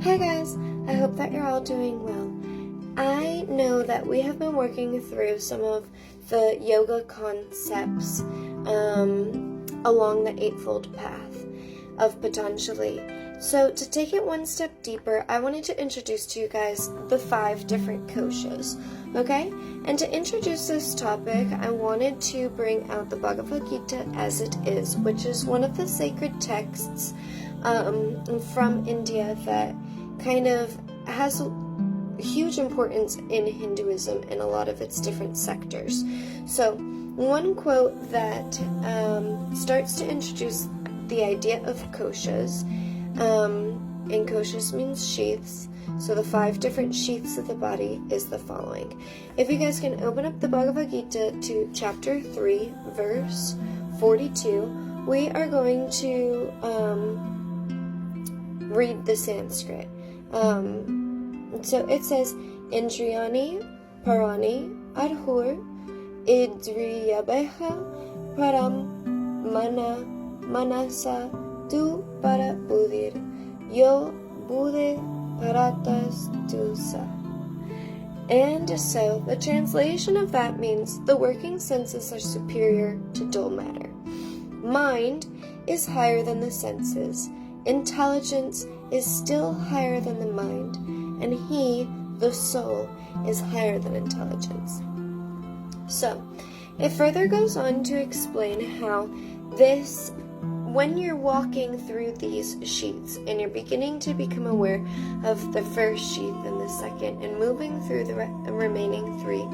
Hi guys, I hope that you're all doing well. I know that we have been working through some of the yoga concepts along the Eightfold Path of Patanjali. So to take it one step deeper, I wanted to introduce to you guys the 5 different koshas, okay? And to introduce this topic, I wanted to bring out the Bhagavad Gita as it is, which is one of the sacred texts from India that kind of has huge importance in Hinduism and a lot of its different sectors. So one quote that starts to introduce the idea of koshas, and koshas means sheaths, so the 5 different sheaths of the body is the following. If you guys can open up the Bhagavad Gita to chapter 3, verse 42, we are going to read the Sanskrit. So it says, Indriyani parani arhur idriyabeha param manasa tu para budir yo bude paratas tusa. And so the translation of that means the working senses are superior to dull matter. Mind is higher than the senses. Intelligence is still higher than the mind, and he, the soul, is higher than intelligence. So, it further goes on to explain how this, when you're walking through these sheaths and you're beginning to become aware of the first sheath and the second and moving through the remaining 3,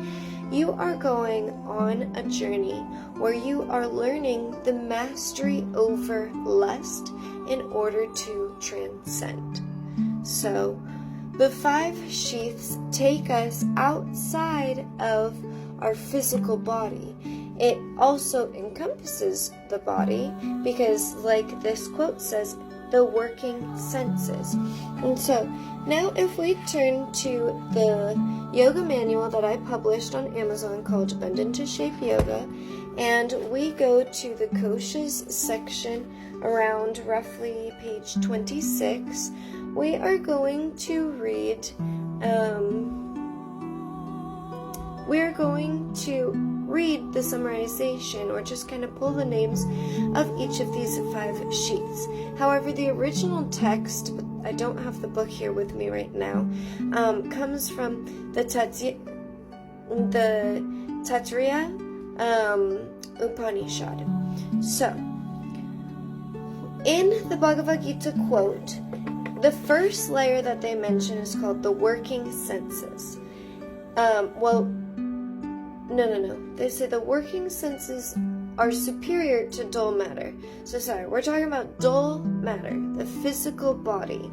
you are going on a journey where you are learning the mastery over lust in order to transcend. So, the 5 sheaths take us outside of our physical body. It also encompasses the body because, like this quote says, the working senses. And so, now if we turn to the yoga manual that I published on Amazon called Bend into Shape Yoga, and we go to the koshas section around roughly page 26, we are going to read, the summarization, or just kind of pull the names of each of these 5 sheaths. However, the original text, but I don't have the book here with me right now, comes from the Taittiriya Upanishad. So, in the Bhagavad Gita quote, the first layer that they mention is called the working senses. No. They say the working senses are superior to dull matter. So sorry, we're talking about dull matter, the physical body.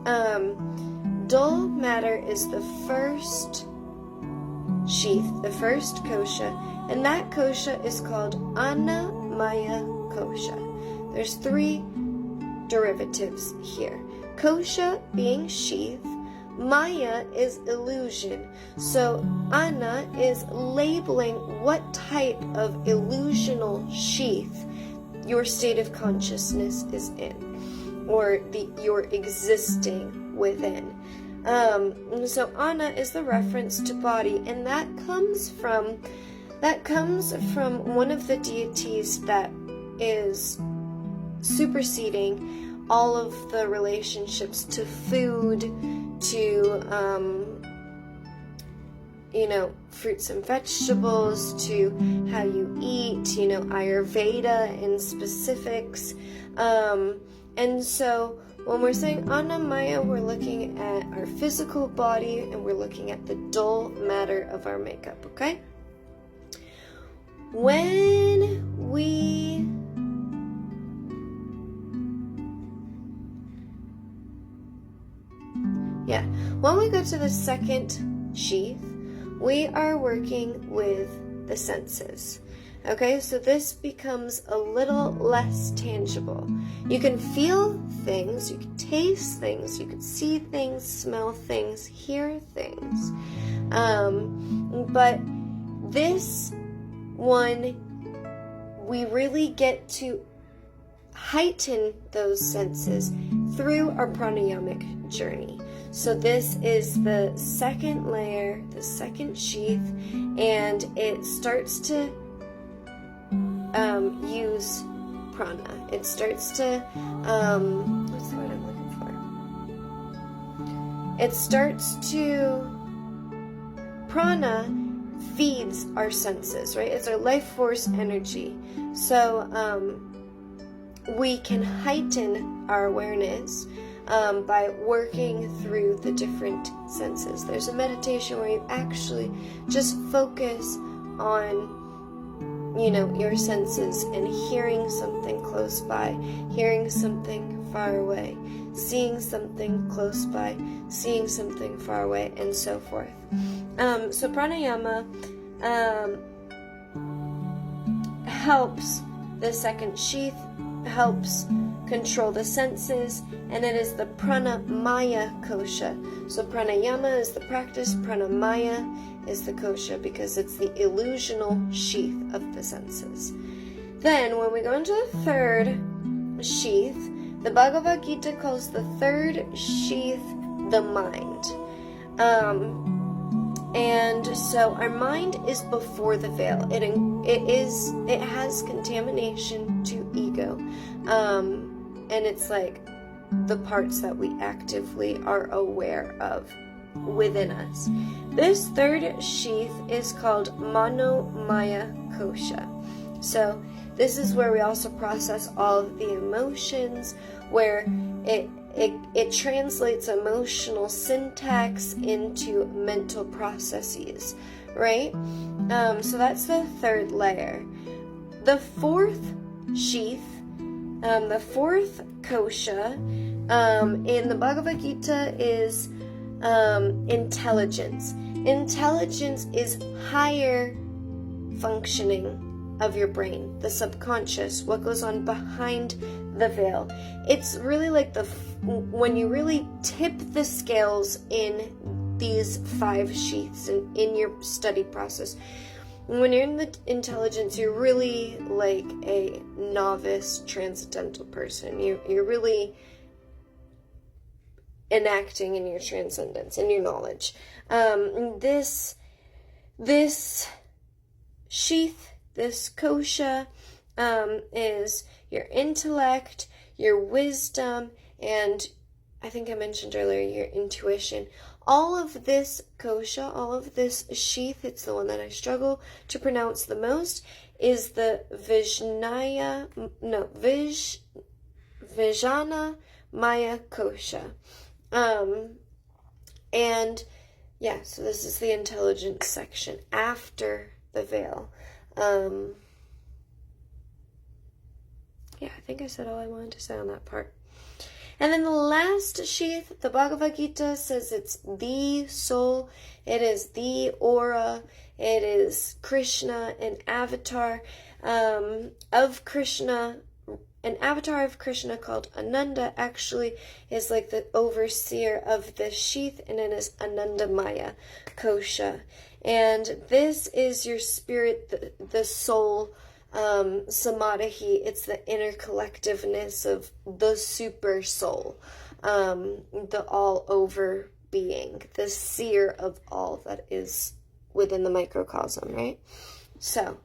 Dull matter is the first sheath, the first kosha, and that kosha is called Annamaya kosha. There's 3 derivatives here. Kosha being sheath, Maya is illusion. So Anna is labeling what type of illusional sheath your state of consciousness is in, or you're existing within. So Anna is the reference to body, and that comes from one of the deities that is superseding all of the relationships to food, to fruits and vegetables, to how you eat, Ayurveda in specifics. And so when we're saying Annamaya, we're looking at our physical body and we're looking at the dull matter of our makeup, okay? When we go to the second sheath, we are working with the senses. Okay, so this becomes a little less tangible. You can feel things, you can taste things, you can see things, smell things, hear things. But this one, we really get to heighten those senses through our pranayamic journey. So this is the second layer, the second sheath, and it starts to use prana. It starts to, what's the word I'm looking for? It starts to, prana feeds our senses, right? It's our life force energy. So we can heighten our awareness by working through the different senses. There's a meditation where you actually just focus on, your senses and hearing something close by, hearing something far away, seeing something close by, seeing something far away, and so forth. So pranayama helps the second sheath, helps control the senses, and it is the pranamaya kosha. So pranayama is the practice, pranamaya is the kosha, because it's the illusional sheath of the senses. Then when we go into the third sheath, the Bhagavad Gita calls the third sheath the mind. And so our mind is before the veil. It has contamination to ego. And it's like the parts that we actively are aware of within us. This third sheath is called Manomaya Kosha. So this is where we also process all of the emotions, where it translates emotional syntax into mental processes, right? So that's the third layer. The fourth sheath, the fourth kosha in the Bhagavad Gita is intelligence. Intelligence is higher functioning of your brain, the subconscious, what goes on behind the veil. It's really like when you really tip the scales in these 5 sheaths in your study process. When you're in the intelligence, you're really like a novice transcendental person. You're really enacting in your transcendence, in your knowledge. This sheath, this kosha, is your intellect, your wisdom, and I think I mentioned earlier, your intuition. All of this kosha, all of this sheath, it's the one that I struggle to pronounce the most, is the Vijnana Maya kosha. And yeah, so this is the intelligence section after the veil. Yeah, I think I said all I wanted to say on that part. And then the last sheath, the Bhagavad Gita says it's the soul, it is the aura, it is Krishna, an avatar of Krishna. An avatar of Krishna called Ananda actually is like the overseer of the sheath, and it is Anandamaya Kosha. And this is your spirit, the soul, samadhi. It's the inner collectiveness of the super soul, the all over being, the seer of all that is within the microcosm, right? So,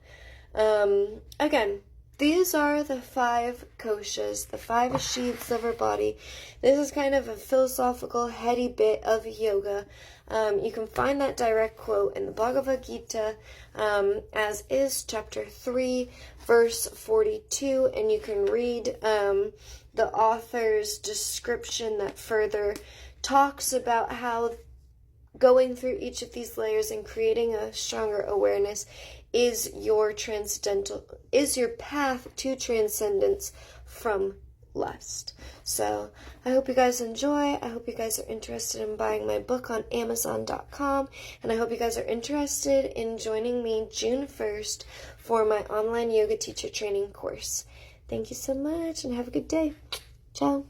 again, these are the 5 koshas, the 5 sheaths of our body. This is kind of a philosophical, heady bit of yoga. You can find that direct quote in the Bhagavad Gita, as is chapter 3, verse 42, and you can read the author's description that further talks about how going through each of these layers and creating a stronger awareness is your path to transcendence from lust. So I hope you guys enjoy. I hope you guys are interested in buying my book on Amazon.com, and I hope you guys are interested in joining me June 1st for my online yoga teacher training course. Thank you so much, and have a good day. Ciao.